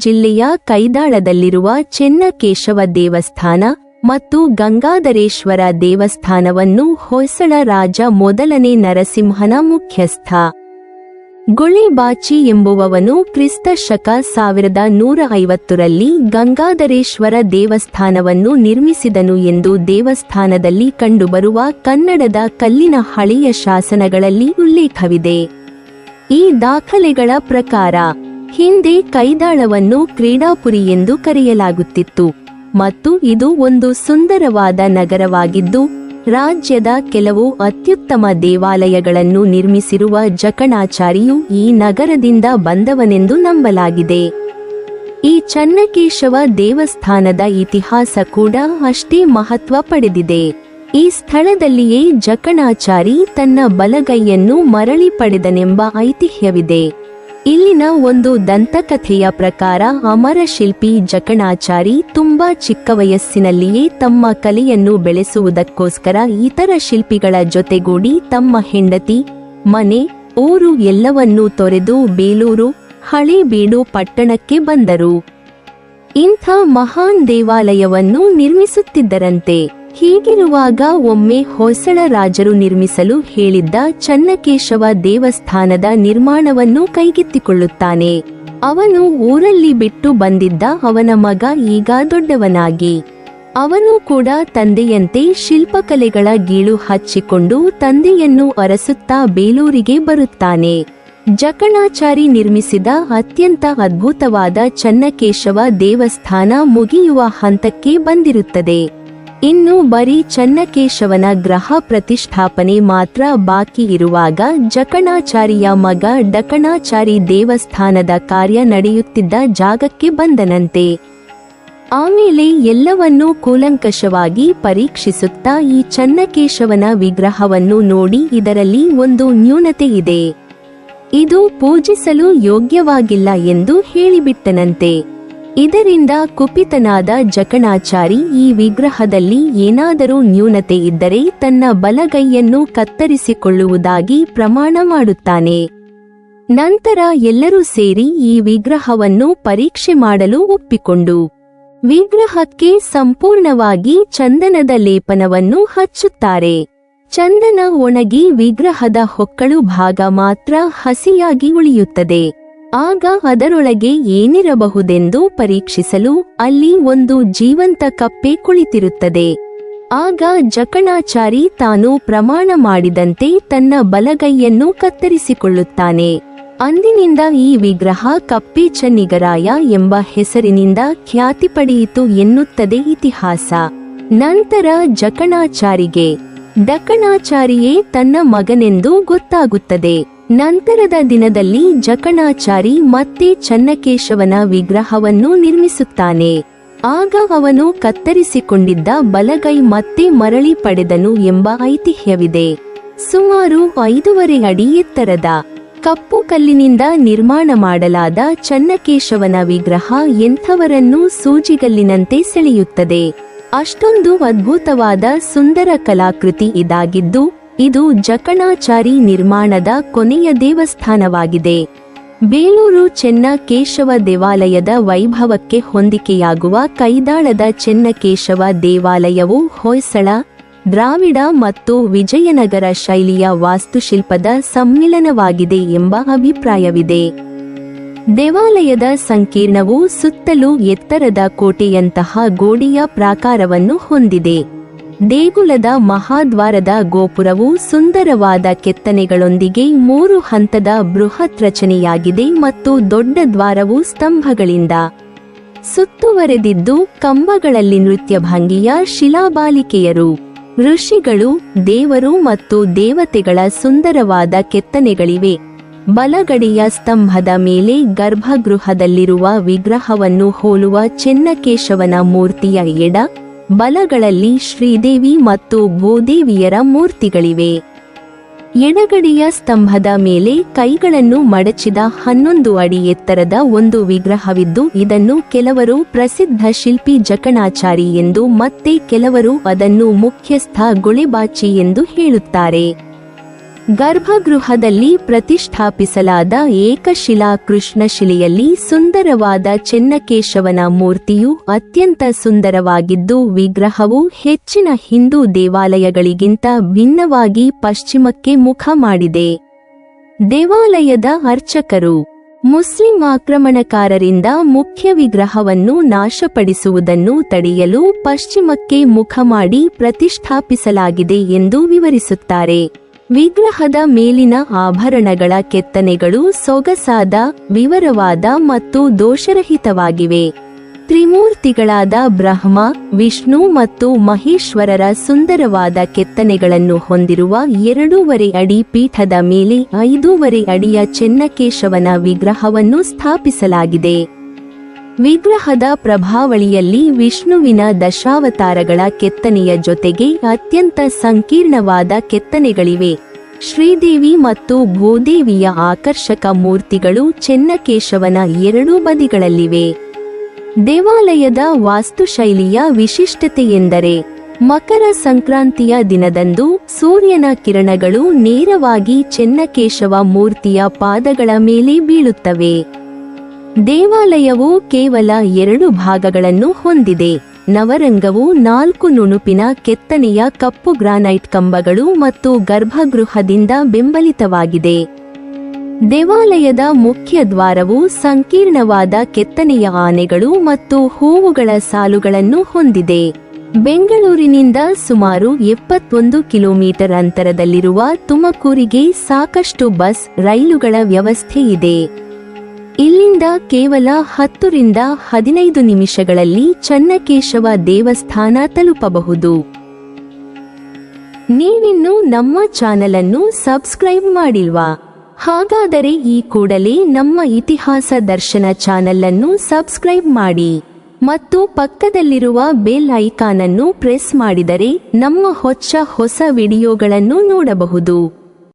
ಜಿಲ್ಲೆಯ ಕೈದಾಳದಲ್ಲಿರುವ ಚೆನ್ನಕೇಶವ ದೇವಸ್ಥಾನ ಮತ್ತು ಗಂಗಾಧರೇಶ್ವರ ದೇವಸ್ಥಾನವನ್ನು ಹೊಯ್ಸಳ ರಾಜ ಮೊದಲನೇ ನರಸಿಂಹನ ಮುಖ್ಯಸ್ಥ ಗೊಳಿಬಾಚಿ ಎಂಬುವವನು ಕ್ರಿಸ್ತ ಶಕ 1150ರಲ್ಲಿ ಗಂಗಾಧರೇಶ್ವರ ದೇವಸ್ಥಾನವನ್ನು ನಿರ್ಮಿಸಿದನು ಎಂದು ದೇವಸ್ಥಾನದಲ್ಲಿ ಕಂಡುಬರುವ ಕನ್ನಡದ ಕಲ್ಲಿನ ಹಳೆಯ ಶಾಸನಗಳಲ್ಲಿ ಉಲ್ಲೇಖವಿದೆ. ಈ ದಾಖಲೆಗಳ ಪ್ರಕಾರ ಹಿಂದೆ ಕೈದಾಳವನ್ನು ಕ್ರೀಡಾಪುರಿ ಎಂದು ಕರೆಯಲಾಗುತ್ತಿತ್ತು ಮತ್ತು ಇದು ಒಂದು ಸುಂದರವಾದ ನಗರವಾಗಿದ್ದು ರಾಜ್ಯದ ಕೆಲವು ಅತ್ಯುತ್ತಮ ದೇವಾಲಯಗಳನ್ನು ನಿರ್ಮಿಸಿರುವ ಜಕಣಾಚಾರಿಯು ಈ ನಗರದಿಂದ ಬಂದವನೆಂದು ನಂಬಲಾಗಿದೆ. ಈ ಚೆನ್ನಕೇಶವ ದೇವಸ್ಥಾನದ ಇತಿಹಾಸ ಕೂಡ ಅಷ್ಟೇ ಮಹತ್ವ ಪಡೆದಿದೆ. ಈ ಸ್ಥಳದಲ್ಲಿಯೇ ಜಕಣಾಚಾರಿ ತನ್ನ ಬಲಗೈಯನ್ನು ಮರಳಿ ಪಡೆದನೆಂಬ ಐತಿಹ್ಯವಿದೆ. ಇಲ್ಲಿನ ಒಂದು ದಂತಕಥೆಯ ಪ್ರಕಾರ ಅಮರ ಶಿಲ್ಪಿ ಜಕಣಾಚಾರಿ ತುಂಬಾ ಚಿಕ್ಕ ವಯಸ್ಸಿನಲ್ಲಿಯೇ ತಮ್ಮ ಕಲೆಯನ್ನು ಬೆಳೆಸುವುದಕ್ಕೋಸ್ಕರ ಇತರ ಶಿಲ್ಪಿಗಳ ಜೊತೆಗೂಡಿ ತಮ್ಮ ಹೆಂಡತಿ, ಮನೆ, ಊರು ಎಲ್ಲವನ್ನೂ ತೊರೆದು ಬೇಲೂರು, ಹಳೇಬೀಡು ಪಟ್ಟಣಕ್ಕೆ ಬಂದರು. ಇಂಥ ಮಹಾನ್ ದೇವಾಲಯವನ್ನು ನಿರ್ಮಿಸುತ್ತಿದ್ದರಂತೆ. ಹೀಗಿರುವಾಗ ಒಮ್ಮೆ ಹೊಯ್ಸಳ ರಾಜರು ನಿರ್ಮಿಸಲು ಹೇಳಿದ್ದ ಚೆನ್ನಕೇಶವ ದೇವಸ್ಥಾನದ ನಿರ್ಮಾಣವನ್ನು ಕೈಗೆತ್ತಿಕೊಳ್ಳುತ್ತಾನೆ. ಅವನು ಊರಲ್ಲಿ ಬಿಟ್ಟು ಬಂದಿದ್ದ ಅವನ ಮಗ ಈಗ ದೊಡ್ಡವನಾಗಿ ಅವನು ಕೂಡ ತಂದೆಯಂತೆ ಶಿಲ್ಪಕಲೆಗಳ ಗೀಳು ಹಚ್ಚಿಕೊಂಡು ತಂದೆಯನ್ನು ಅರಸುತ್ತಾ ಬೇಲೂರಿಗೆ ಬರುತ್ತಾನೆ. ಜಕಣಾಚಾರಿ ನಿರ್ಮಿಸಿದ ಅತ್ಯಂತ ಅದ್ಭುತವಾದ ಚೆನ್ನಕೇಶವ ದೇವಸ್ಥಾನ ಮುಗಿಯುವ ಹಂತಕ್ಕೆ ಬಂದಿರುತ್ತದೆ. ಇನ್ನು ಬರೀ ಚೆನ್ನಕೇಶವನ ಗ್ರಹ ಪ್ರತಿಷ್ಠಾಪನೆ ಮಾತ್ರ ಬಾಕಿ ಇರುವಾಗ ಜಕಣಾಚಾರಿಯ ಮಗ ಡಕಣಾಚಾರಿ ದೇವಸ್ಥಾನದ ಕಾರ್ಯ ನಡೆಯುತ್ತಿದ್ದ ಜಾಗಕ್ಕೆ ಬಂದನಂತೆ. ಆಮೇಲೆ ಎಲ್ಲವನ್ನೂ ಕೂಲಂಕಷವಾಗಿ ಪರೀಕ್ಷಿಸುತ್ತಾ ಈ ಚೆನ್ನಕೇಶವನ ವಿಗ್ರಹವನ್ನು ನೋಡಿ ಇದರಲ್ಲಿ ಒಂದು ನ್ಯೂನತೆ ಇದೆ, ಇದು ಪೂಜಿಸಲು ಯೋಗ್ಯವಾಗಿಲ್ಲ ಎಂದು ಹೇಳಿಬಿಟ್ಟನಂತೆ. ಇದರಿಂದ ಕುಪಿತನಾದ ಜಕಣಾಚಾರಿ ಈ ವಿಗ್ರಹದಲ್ಲಿ ಏನಾದರೂ ನ್ಯೂನತೆ ಇದ್ದರೆ ತನ್ನ ಬಲಗೈಯನ್ನು ಕತ್ತರಿಸಿಕೊಳ್ಳುವುದಾಗಿ ಪ್ರಮಾಣ ಮಾಡುತ್ತಾನೆ. ನಂತರ ಎಲ್ಲರೂ ಸೇರಿ ಈ ವಿಗ್ರಹವನ್ನು ಪರೀಕ್ಷೆ ಮಾಡಲು ಒಪ್ಪಿಕೊಂಡು ವಿಗ್ರಹಕ್ಕೆ ಸಂಪೂರ್ಣವಾಗಿ ಚಂದನದ ಲೇಪನವನ್ನು ಹಚ್ಚುತ್ತಾರೆ. ಚಂದನ ಒಣಗಿ ವಿಗ್ರಹದ ಹೊಕ್ಕಳು ಭಾಗ ಮಾತ್ರ ಹಸಿಯಾಗಿ ಉಳಿಯುತ್ತದೆ. ಆಗ ಅದರೊಳಗೆ ಏನಿರಬಹುದೆಂದು ಪರೀಕ್ಷಿಸಲು ಅಲ್ಲಿ ಒಂದು ಜೀವಂತ ಕಪ್ಪೆ ಕುಳಿತಿರುತ್ತದೆ. ಆಗ ಜಕಣಾಚಾರಿ ತಾನು ಪ್ರಮಾಣ ಮಾಡಿದಂತೆ ತನ್ನ ಬಲಗೈಯನ್ನು ಕತ್ತರಿಸಿಕೊಳ್ಳುತ್ತಾನೆ. ಅಂದಿನಿಂದ ಈ ವಿಗ್ರಹ ಕಪ್ಪೆ ಚೆನ್ನಿಗರಾಯ ಎಂಬ ಹೆಸರಿನಿಂದ ಖ್ಯಾತಿ ಪಡೆಯಿತು ಎನ್ನುತ್ತದೆ ಇತಿಹಾಸ. ನಂತರ ಜಕಣಾಚಾರಿಗೆ ಡಕಣಾಚಾರಿಯೇ ತನ್ನ ಮಗನೆಂದು ಗೊತ್ತಾಗುತ್ತದೆ. ನಂತರದ ದಿನದಲ್ಲಿ ಜಕಣಾಚಾರಿ ಮತ್ತೆ ಚೆನ್ನಕೇಶವನ ವಿಗ್ರಹವನ್ನು ನಿರ್ಮಿಸುತ್ತಾನೆ. ಆಗ ಅವನು ಕತ್ತರಿಸಿಕೊಂಡಿದ್ದ ಬಲಗೈ ಮತ್ತೆ ಮರಳಿ ಪಡೆದನು ಎಂಬ ಐತಿಹ್ಯವಿದೆ. ಸುಮಾರು 5.5 ಅಡಿ ಎತ್ತರದ ಕಪ್ಪು ಕಲ್ಲಿನಿಂದ ನಿರ್ಮಾಣ ಮಾಡಲಾದ ಚೆನ್ನಕೇಶವನ ವಿಗ್ರಹ ಎಂಥವರನ್ನೂ ಸೂಜಿಗಲ್ಲಿನಂತೆ ಸೆಳೆಯುತ್ತದೆ. ಅಷ್ಟೊಂದು ಅದ್ಭುತವಾದ ಸುಂದರ ಕಲಾಕೃತಿ ಇದಾಗಿದ್ದು ಇದು ಜಕಣಾಚಾರಿ ನಿರ್ಮಾಣದ ಕೊನೆಯ ದೇವಸ್ಥಾನವಾಗಿದೆ. ಬೇಲೂರು ಚೆನ್ನಕೇಶವ ದೇವಾಲಯದ ವೈಭವಕ್ಕೆ ಹೊಂದಿಕೆಯಾಗುವ ಕೈದಾಳದ ಚೆನ್ನಕೇಶವ ದೇವಾಲಯವು ಹೊಯ್ಸಳ, ದ್ರಾವಿಡ ಮತ್ತು ವಿಜಯನಗರ ಶೈಲಿಯ ವಾಸ್ತುಶಿಲ್ಪದ ಸಮ್ಮಿಲನವಾಗಿದೆ ಎಂಬ ಅಭಿಪ್ರಾಯವಿದೆ. ದೇವಾಲಯದ ಸಂಕೀರ್ಣವು ಸುತ್ತಲೂ ಎತ್ತರದ ಕೋಟೆಯಂತಹ ಗೋಡೆಯ ಪ್ರಾಕಾರವನ್ನು ಹೊಂದಿದೆ. ದೇಗುಲದ ಮಹಾದ್ವಾರದ ಗೋಪುರವು ಸುಂದರವಾದ ಕೆತ್ತನೆಗಳೊಂದಿಗೆ 3 ಹಂತದ ಬೃಹತ್ ರಚನೆಯಾಗಿದೆ ಮತ್ತು ದೊಡ್ಡ ದ್ವಾರವು ಸ್ತಂಭಗಳಿಂದ ಸುತ್ತುವರೆದಿದ್ದು ಕಂಬಗಳಲ್ಲಿ ನೃತ್ಯಭಂಗಿಯ ಶಿಲಾಬಾಲಿಕೆಯರು, ಋಷಿಗಳು, ದೇವರು ಮತ್ತು ದೇವತೆಗಳ ಸುಂದರವಾದ ಕೆತ್ತನೆಗಳಿವೆ. ಬಲಗಡೆಯ ಸ್ತಂಭದ ಮೇಲೆ ಗರ್ಭಗೃಹದಲ್ಲಿರುವ ವಿಗ್ರಹವನ್ನು ಹೋಲುವ ಚೆನ್ನಕೇಶವನ ಮೂರ್ತಿಯ ಎಡ ಬಲಗಳಲ್ಲಿ ಶ್ರೀದೇವಿ ಮತ್ತು ಭೂದೇವಿಯರ ಮೂರ್ತಿಗಳಿವೆ. ಎಡಗಡೆಯ ಸ್ತಂಭದ ಮೇಲೆ ಕೈಗಳನ್ನು ಮಡಚಿದ 11 ಅಡಿ ಎತ್ತರದ ಒಂದು ವಿಗ್ರಹವಿದ್ದು ಇದನ್ನು ಕೆಲವರು ಪ್ರಸಿದ್ಧ ಶಿಲ್ಪಿ ಜಕಣಾಚಾರಿ ಎಂದು ಮತ್ತೆ ಕೆಲವರು ಅದನ್ನು ಮುಖ್ಯಸ್ಥ ಗೊಳಿಬಾಚಿ ಎಂದು ಹೇಳುತ್ತಾರೆ. ಗರ್ಭಗೃಹದಲ್ಲಿ ಪ್ರತಿಷ್ಠಾಪಿಸಲಾದ ಏಕಶಿಲಾ ಕೃಷ್ಣಶಿಲೆಯಲ್ಲಿ ಸುಂದರವಾದ ಚೆನ್ನಕೇಶವನ ಮೂರ್ತಿಯು ಅತ್ಯಂತ ಸುಂದರವಾಗಿದ್ದು, ವಿಗ್ರಹವು ಹೆಚ್ಚಿನ ಹಿಂದೂ ದೇವಾಲಯಗಳಿಗಿಂತ ಭಿನ್ನವಾಗಿ ಪಶ್ಚಿಮಕ್ಕೆ ಮುಖ ಮಾಡಿದೆ. ದೇವಾಲಯದ ಅರ್ಚಕರು ಮುಸ್ಲಿಂ ಆಕ್ರಮಣಕಾರರಿಂದ ಮುಖ್ಯ ವಿಗ್ರಹವನ್ನು ನಾಶಪಡಿಸುವುದನ್ನು ತಡೆಯಲು ಪಶ್ಚಿಮಕ್ಕೆ ಮುಖ ಮಾಡಿ ಪ್ರತಿಷ್ಠಾಪಿಸಲಾಗಿದೆ ಎಂದು ವಿವರಿಸುತ್ತಾರೆ. ವಿಗ್ರಹದ ಮೇಲಿನ ಆಭರಣಗಳ ಕೆತ್ತನೆಗಳು ಸೊಗಸಾದ, ವಿವರವಾದ ಮತ್ತು ದೋಷರಹಿತವಾಗಿವೆ. ತ್ರಿಮೂರ್ತಿಗಳಾದ ಬ್ರಹ್ಮ, ವಿಷ್ಣು ಮತ್ತು ಮಹೇಶ್ವರರ ಸುಂದರವಾದ ಕೆತ್ತನೆಗಳನ್ನು ಹೊಂದಿರುವ 2.5 ಅಡಿ ಪೀಠದ ಮೇಲೆ 5.5 ಅಡಿಯ ಚೆನ್ನಕೇಶವನ ವಿಗ್ರಹವನ್ನು ಸ್ಥಾಪಿಸಲಾಗಿದೆ. ವಿಗ್ರಹದ ಪ್ರಭಾವಳಿಯಲ್ಲಿ ವಿಷ್ಣುವಿನ ದಶಾವತಾರಗಳ ಕೆತ್ತನೆಯ ಜೊತೆಗೆ ಅತ್ಯಂತ ಸಂಕೀರ್ಣವಾದ ಕೆತ್ತನೆಗಳಿವೆ. ಶ್ರೀದೇವಿ ಮತ್ತು ಭೂದೇವಿಯ ಆಕರ್ಷಕ ಮೂರ್ತಿಗಳು ಚೆನ್ನಕೇಶವನ 2 ಬದಿಗಳಲ್ಲಿವೆ. ದೇವಾಲಯದ ವಾಸ್ತುಶೈಲಿಯ ವಿಶಿಷ್ಟತೆಯೆಂದರೆ ಮಕರ ಸಂಕ್ರಾಂತಿಯ ದಿನದಂದು ಸೂರ್ಯನ ಕಿರಣಗಳು ನೇರವಾಗಿ ಚೆನ್ನಕೇಶವ ಮೂರ್ತಿಯ ಪಾದಗಳ ಮೇಲೆ ಬೀಳುತ್ತವೆ. ದೇವಾಲಯವು ಕೇವಲ 2 ಭಾಗಗಳನ್ನು ಹೊಂದಿದೆ. ನವರಂಗವು 4 ನುಣುಪಿನ ಕೆತ್ತನೆಯ ಕಪ್ಪು ಗ್ರಾನೈಟ್ ಕಂಬಗಳು ಮತ್ತು ಗರ್ಭಗೃಹದಿಂದ ಬೆಂಬಲಿತವಾಗಿದೆ. ದೇವಾಲಯದ ಮುಖ್ಯ ದ್ವಾರವು ಸಂಕೀರ್ಣವಾದ ಕೆತ್ತನೆಯ ಆನೆಗಳು ಮತ್ತು ಹೂವುಗಳ ಸಾಲುಗಳನ್ನು ಹೊಂದಿದೆ. ಬೆಂಗಳೂರಿನಿಂದ ಸುಮಾರು 71 ಕಿಲೋಮೀಟರ್ ಅಂತರದಲ್ಲಿರುವ ತುಮಕೂರಿಗೆ ಸಾಕಷ್ಟು ಬಸ್, ರೈಲುಗಳ ವ್ಯವಸ್ಥೆ ಇದೆ. ಇಲ್ಲಿಂದ ಕೇವಲ 10 ರಿಂದ 15 ನಿಮಿಷಗಳಲ್ಲಿ ಚೆನ್ನಕೇಶವ ದೇವಸ್ಥಾನ ತಲುಪಬಹುದು. ನೀವಿನ್ನೂ ನಮ್ಮ ಚಾನಲ್ ಅನ್ನು ಸಬ್ಸ್ಕ್ರೈಬ್ ಮಾಡಿಲ್ವಾ? ಹಾಗಾದರೆ ಈ ಕೂಡಲೇ ನಮ್ಮ ಇತಿಹಾಸ ದರ್ಶನ ಚಾನಲ್ ಅನ್ನು ಸಬ್ಸ್ಕ್ರೈಬ್ ಮಾಡಿ ಮತ್ತು ಪಕ್ಕದಲ್ಲಿರುವ ಬೆಲ್ ಐಕಾನ್ ಅನ್ನು ಪ್ರೆಸ್ ಮಾಡಿದರೆ ನಮ್ಮ ಹೊಸ ವಿಡಿಯೋಗಳನ್ನು ನೋಡಬಹುದು.